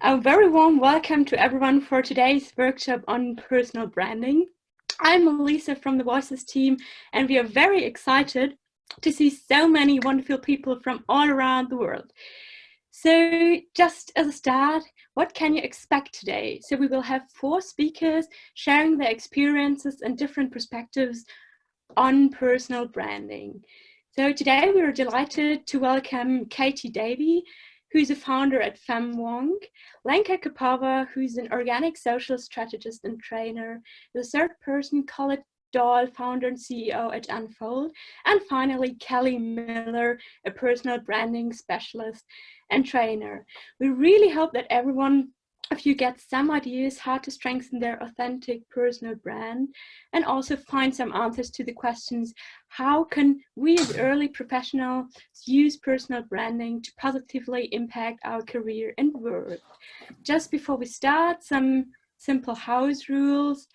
A very warm welcome to everyone for today's workshop on personal branding. I'm Melissa from the Voices team, and we are very excited to see so many wonderful people from all around the world. So just as a start, what can you expect today? So we will have 4 speakers sharing their experiences and different perspectives on personal branding. So today we are delighted to welcome Davey, who's a founder at FemmeWonk, Lenka Kapava, who's an organic social strategist and trainer, the third person, Colette Dahl, founder and CEO at Unfold, and finally Kelly Miller, a personal branding specialist and trainer. We really hope that everyone of you get some ideas how to strengthen their authentic personal brand and also find some answers to the questions, how can we as early professionals use personal branding to positively impact our career and work? Just before we start, some simple house rules.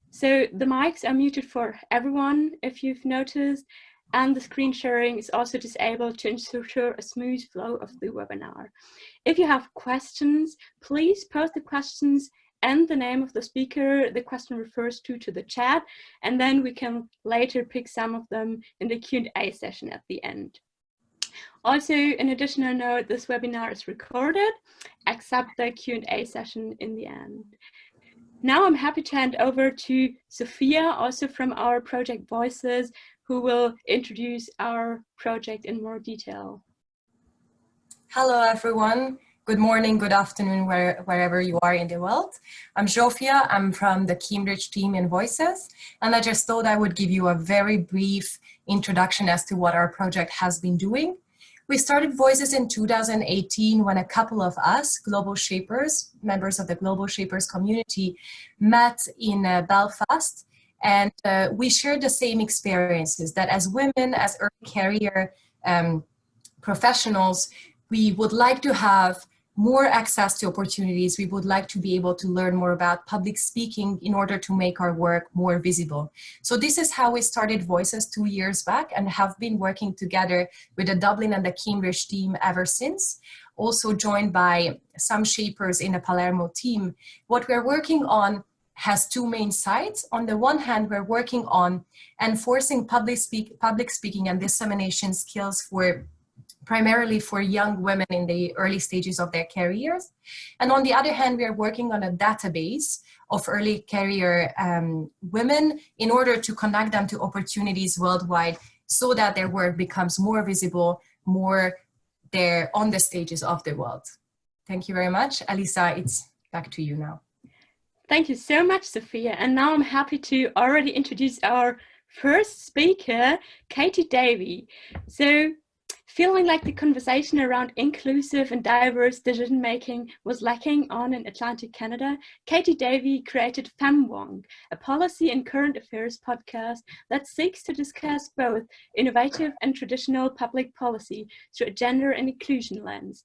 So the mics are muted for everyone, if you've noticed, and the screen sharing is also disabled to ensure a smooth flow of the webinar. If you have questions, please post the questions and the name of the speaker the question refers to the chat, and then we can later pick some of them in the Q&A session at the end. Also, an additional note, this webinar is recorded, except the Q&A session in the end. Now I'm happy to hand over to Sophia, also from our project Voices, who will introduce our project in more detail. Hello, everyone. Good morning, good afternoon, wherever you are in the world. I'm Sophia. I'm from the Cambridge team in Voices, and I just thought I would give you a very brief introduction as to what our project has been doing. We started Voices in 2018 when a couple of us, Global Shapers, members of the Global Shapers community, met in Belfast, and we shared the same experiences that as women, as early career professionals, we would like to have more access to opportunities. We would like to be able to learn more about public speaking in order to make our work more visible. So this is how we started Voices 2 years back and have been working together with the Dublin and the Cambridge team ever since, also joined by some shapers in the Palermo team. What we're working on has 2 main sides. On the one hand, we're working on enforcing public speaking and dissemination skills primarily for young women in the early stages of their careers. And on the other hand, we are working on a database of early career women in order to connect them to opportunities worldwide so that their work becomes more visible, more there on the stages of the world. Thank you very much. Alisa, it's back to you now. Thank you so much, Sophia. And now I'm happy to already introduce our first speaker, Davey. So, feeling like the conversation around inclusive and diverse decision-making was lacking in Atlantic Canada, Davey created FemmeWonk, a policy and current affairs podcast that seeks to discuss both innovative and traditional public policy through a gender and inclusion lens.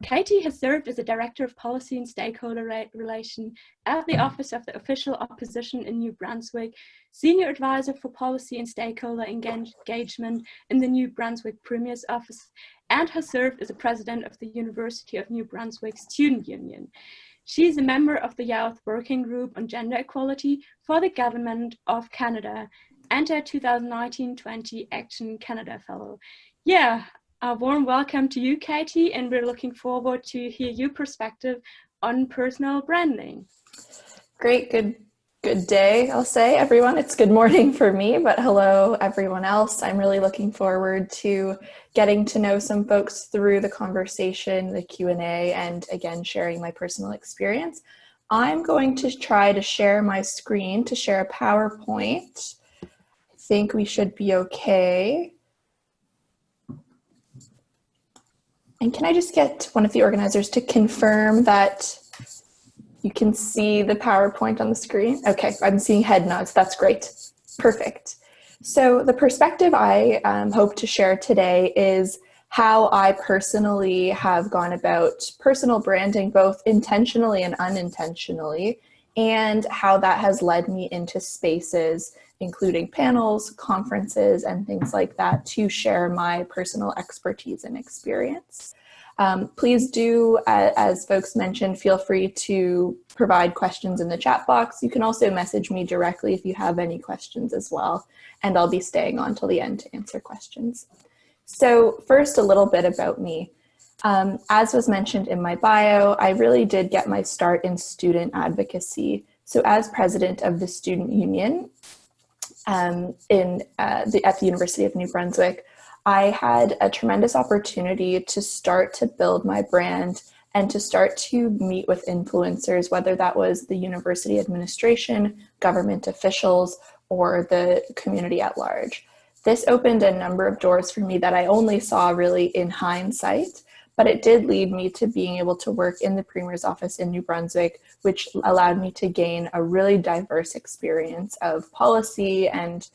Katie has served as a Director of Policy and Stakeholder Relation at the Office of the Official Opposition in New Brunswick, Senior Advisor for Policy and Stakeholder Engagement in the New Brunswick Premier's Office, and has served as a President of the University of New Brunswick Student Union. She is a member of the Youth Working Group on Gender Equality for the Government of Canada and a 2019-20 Action Canada Fellow. Yeah. A warm welcome to you, Katie, and we're looking forward to hear your perspective on personal branding. Great, good day, I'll say, everyone. It's good morning for me, but hello, everyone else. I'm really looking forward to getting to know some folks through the conversation, the Q&A, and again, sharing my personal experience. I'm going to try to share my screen to share a PowerPoint. I think we should be okay. And can I just get one of the organizers to confirm that you can see the PowerPoint on the screen? Okay, I'm seeing head nods. That's great. Perfect. So the perspective I hope to share today is how I personally have gone about personal branding, both intentionally and unintentionally, and how that has led me into spaces including panels, conferences, and things like that to share my personal expertise and experience. Please do, as folks mentioned, feel free to provide questions in the chat box. You can also message me directly if you have any questions as well, and I'll be staying on till the end to answer questions. So first, a little bit about me. As was mentioned in my bio, I really did get my start in student advocacy. So as president of the student union at the University of New Brunswick, I had a tremendous opportunity to start to build my brand and to start to meet with influencers, whether that was the university administration, government officials, or the community at large. This opened a number of doors for me that I only saw really in hindsight, but it did lead me to being able to work in the Premier's office in New Brunswick, which allowed me to gain a really diverse experience of policy and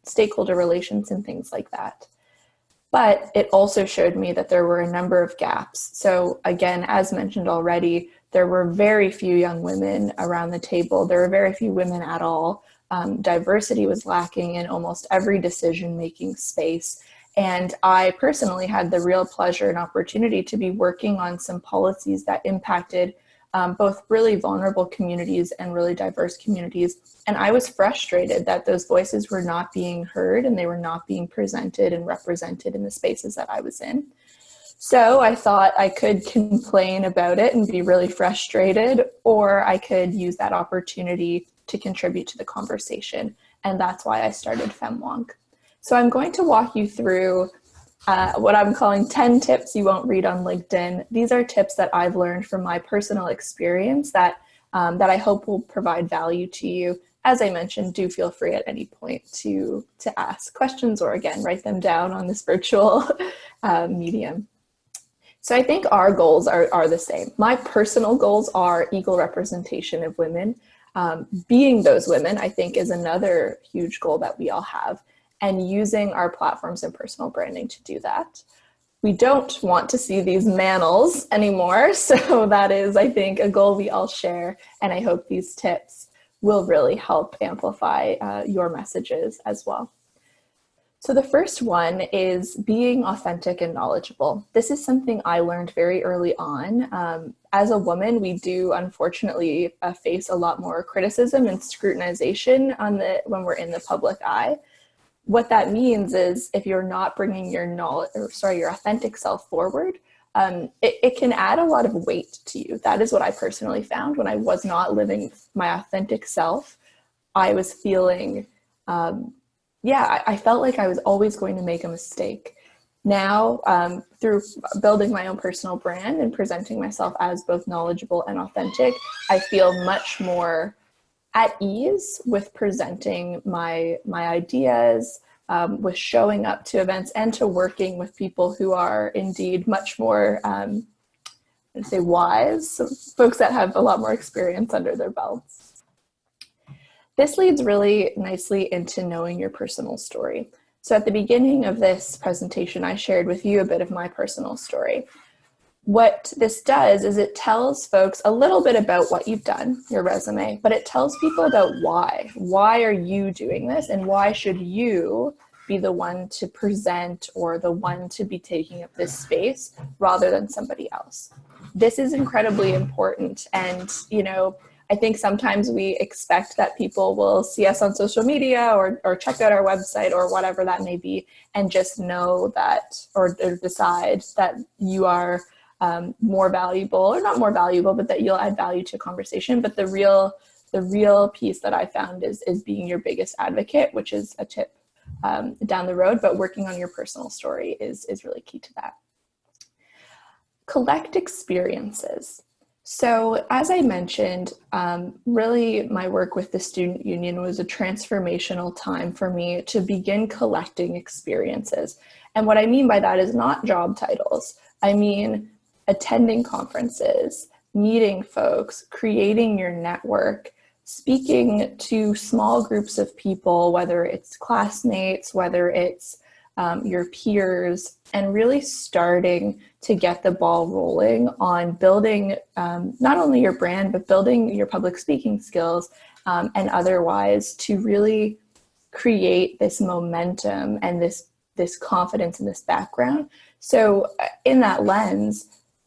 stakeholder relations and things like that. But it also showed me that there were a number of gaps. So again, as mentioned already, there were very few young women around the table. There were very few women at all. Diversity was lacking in almost every decision-making space. And I personally had the real pleasure and opportunity to be working on some policies that impacted both really vulnerable communities and really diverse communities. And I was frustrated that those voices were not being heard and they were not being presented and represented in the spaces that I was in. So I thought I could complain about it and be really frustrated, or I could use that opportunity to contribute to the conversation. And that's why I started FemmeWonk. So I'm going to walk you through what I'm calling 10 tips you won't read on LinkedIn. These are tips that I've learned from my personal experience that I hope will provide value to you. As I mentioned, do feel free at any point to ask questions or again, write them down on this virtual medium. So I think our goals are the same. My personal goals are equal representation of women. Being those women, I think, is another huge goal that we all have, and using our platforms and personal branding to do that. We don't want to see these manels anymore, so that is, I think, a goal we all share, and I hope these tips will really help amplify your messages as well. So the first one is being authentic and knowledgeable. This is something I learned very early on. As a woman, we do unfortunately face a lot more criticism and scrutinization when we're in the public eye. What that means is if you're not bringing your your authentic self forward, it can add a lot of weight to you. That is what I personally found when I was not living my authentic self. I was feeling, I felt like I was always going to make a mistake. Now, through building my own personal brand and presenting myself as both knowledgeable and authentic, I feel much more at ease with presenting my ideas, with showing up to events and to working with people who are indeed much more, I'd say wise, so folks that have a lot more experience under their belts. This leads really nicely into knowing your personal story. So at the beginning of this presentation, I shared with you a bit of my personal story. What this does is it tells folks a little bit about what you've done, your resume, but it tells people about why. Why are you doing this, and why should you be the one to present or the one to be taking up this space rather than somebody else? This is incredibly important, and I think sometimes we expect that people will see us on social media or check out our website or whatever that may be and just know that or decide that you are more valuable, or not more valuable, but that you'll add value to a conversation. But the real piece that I found is being your biggest advocate, which is a tip down the road, but working on your personal story is really key to that. Collect experiences. So as I mentioned, really my work with the student union was a transformational time for me to begin collecting experiences. And what I mean by that is not job titles. I mean attending conferences, meeting folks, creating your network, speaking to small groups of people, whether it's classmates, whether it's your peers, and really starting to get the ball rolling on building not only your brand, but building your public speaking skills and otherwise to really create this momentum and this confidence and this background So in that lens,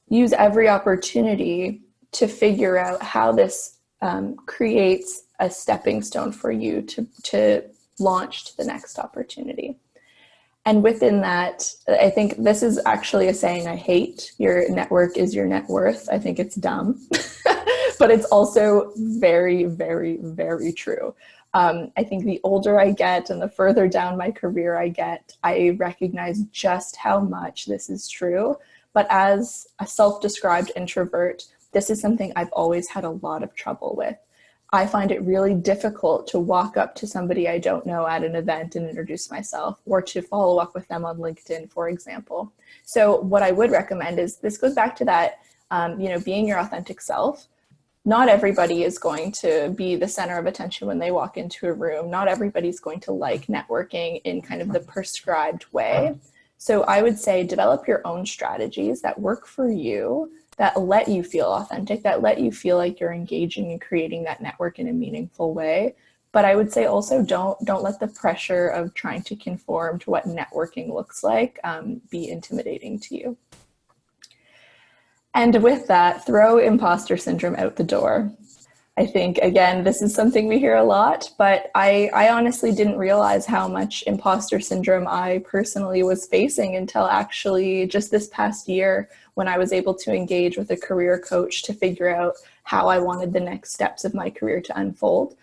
use every opportunity to figure out how this creates a stepping stone for you to launch to the next opportunity. And within that, I think this is actually a saying I hate: your network is your net worth. I think it's dumb, but it's also very, very, very true. I think the older I get and the further down my career I get, I recognize just how much this is true. But as a self-described introvert, this is something I've always had a lot of trouble with. I find it really difficult to walk up to somebody I don't know at an event and introduce myself, or to follow up with them on LinkedIn, for example. So what I would recommend is, this goes back to that, being your authentic self. Not everybody is going to be the center of attention when they walk into a room. Not everybody's going to like networking in kind of the prescribed way. So I would say develop your own strategies that work for you, that let you feel authentic, that let you feel like you're engaging and creating that network in a meaningful way. But I would say also don't let the pressure of trying to conform to what networking looks like be intimidating to you. And with that, throw imposter syndrome out the door. I think, again, this is something we hear a lot, but I honestly didn't realize how much imposter syndrome I personally was facing until actually just this past year, when I was able to engage with a career coach to figure out how I wanted the next steps of my career to unfold.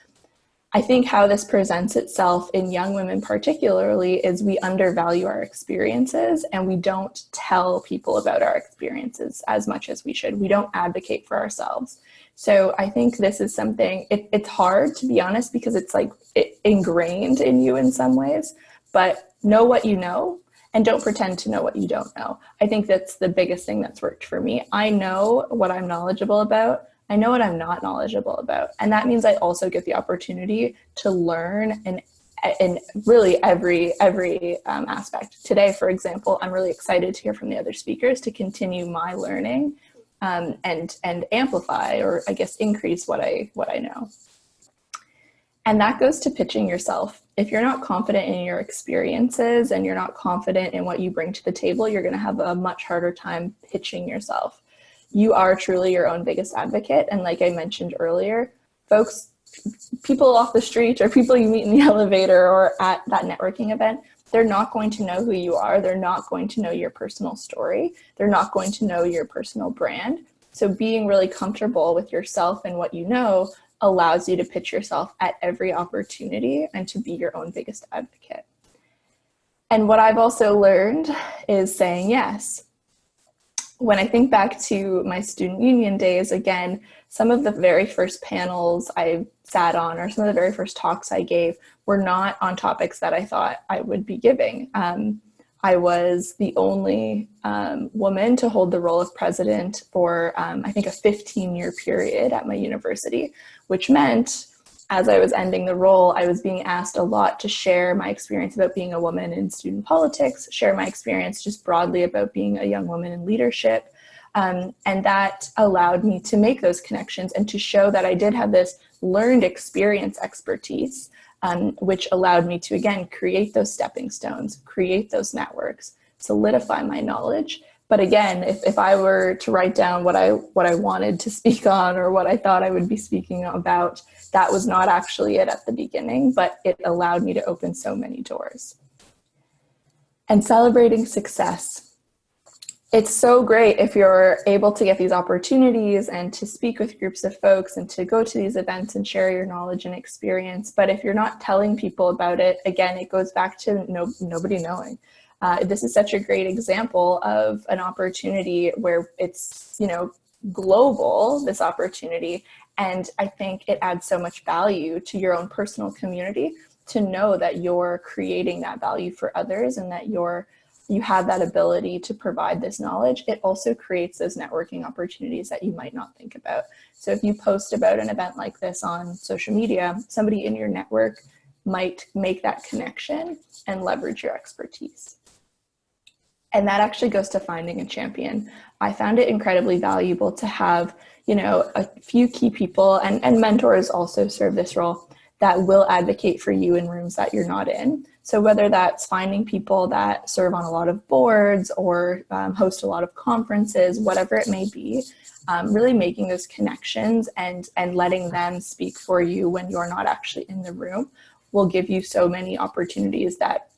I think how this presents itself in young women particularly is we undervalue our experiences, and we don't tell people about our experiences as much as we should. We don't advocate for ourselves. So I think this is something, it's hard, to be honest, because it's like ingrained in you in some ways, but know what you know and don't pretend to know what you don't know. I think that's the biggest thing that's worked for me. I know what I'm knowledgeable about. I know what I'm not knowledgeable about. And that means I also get the opportunity to learn in really every aspect. Today, for example, I'm really excited to hear from the other speakers to continue my learning and amplify, or I guess increase what I know. And that goes to pitching yourself. If you're not confident in your experiences and you're not confident in what you bring to the table, you're going to have a much harder time pitching yourself. You are truly your own biggest advocate. And like I mentioned earlier, folks, people off the street or people you meet in the elevator or at that networking event, they're not going to know who you are. They're not going to know your personal story. They're not going to know your personal brand. So being really comfortable with yourself and what you know allows you to pitch yourself at every opportunity and to be your own biggest advocate. And what I've also learned is saying yes. When I think back to my student union days, again, some of the very first panels I sat on, or some of the very first talks I gave, were not on topics that I thought I would be giving. I was the only woman to hold the role of president for, I think, a 15-year period at my university, which meant as I was ending the role, I was being asked a lot to share my experience about being a woman in student politics, share my experience just broadly about being a young woman in leadership. And that allowed me to make those connections and to show that I did have this learned experience expertise, which allowed me to, again, create those stepping stones, create those networks, solidify my knowledge. But again, if I were to write down what I wanted to speak on or what I thought I would be speaking about, that was not actually it at the beginning, but it allowed me to open so many doors. And celebrating success. It's so great if you're able to get these opportunities and to speak with groups of folks and to go to these events and share your knowledge and experience. But if you're not telling people about it, again, it goes back to nobody knowing. This is such a great example of an opportunity where it's, global, this opportunity. And I think it adds so much value to your own personal community to know that you're creating that value for others and that you have that ability to provide this knowledge. It also creates those networking opportunities that you might not think about. So if you post about an event like this on social media, somebody in your network might make that connection and leverage your expertise. And that actually goes to finding a champion. I found it incredibly valuable to have, a few key people, and mentors also serve this role, that will advocate for you in rooms that you're not in. So whether that's finding people that serve on a lot of boards or host a lot of conferences, whatever it may be, really making those connections and letting them speak for you when you're not actually in the room will give you so many opportunities that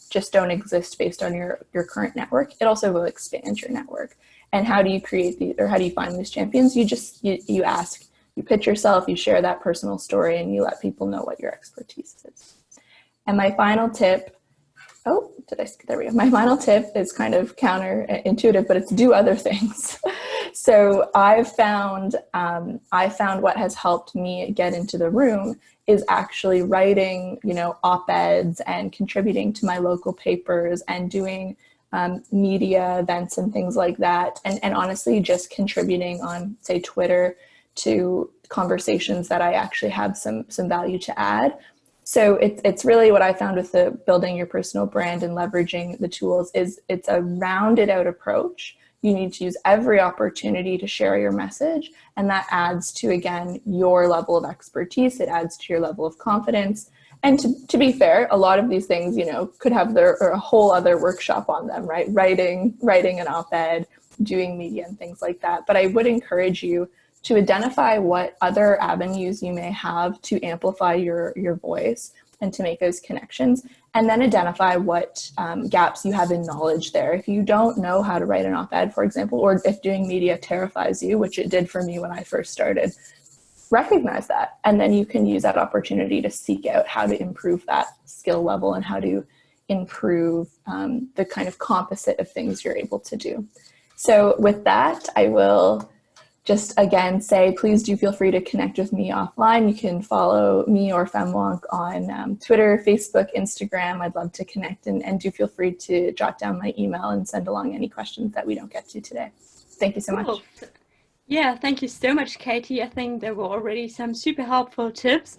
just don't exist based on your current network. It also will expand your network. And how do you create these, or how do you find these champions? You ask, you pitch yourself, you share that personal story, and you let people know what your expertise is. And my final tip, there we go. My final tip is kind of counterintuitive, but it's do other things. So I found what has helped me get into the room is actually writing, op-eds and contributing to my local papers and doing media events and things like that. And honestly, just contributing on, say, Twitter to conversations that I actually have some value to add. So it's really what I found with the building your personal brand and leveraging the tools is it's a rounded out approach. You need to use every opportunity to share your message. And that adds to, again, your level of expertise. It adds to your level of confidence. And to be fair, a lot of these things, could have a whole other workshop on them, right? Writing an op-ed, doing media and things like that. But I would encourage you to identify what other avenues you may have to amplify your voice and to make those connections, and then identify what gaps you have in knowledge there. If you don't know how to write an op-ed, for example, or if doing media terrifies you, which it did for me when I first started, recognize that. And then you can use that opportunity to seek out how to improve that skill level and how to improve the kind of composite of things you're able to do. So with that, I will just again say, please do feel free to connect with me offline. You can follow me or FemmeWonk on Twitter, Facebook, Instagram. I'd love to connect, and do feel free to jot down my email and send along any questions that we don't get to today. Thank you so much. Yeah, thank you so much, Katie. I think there were already some super helpful tips.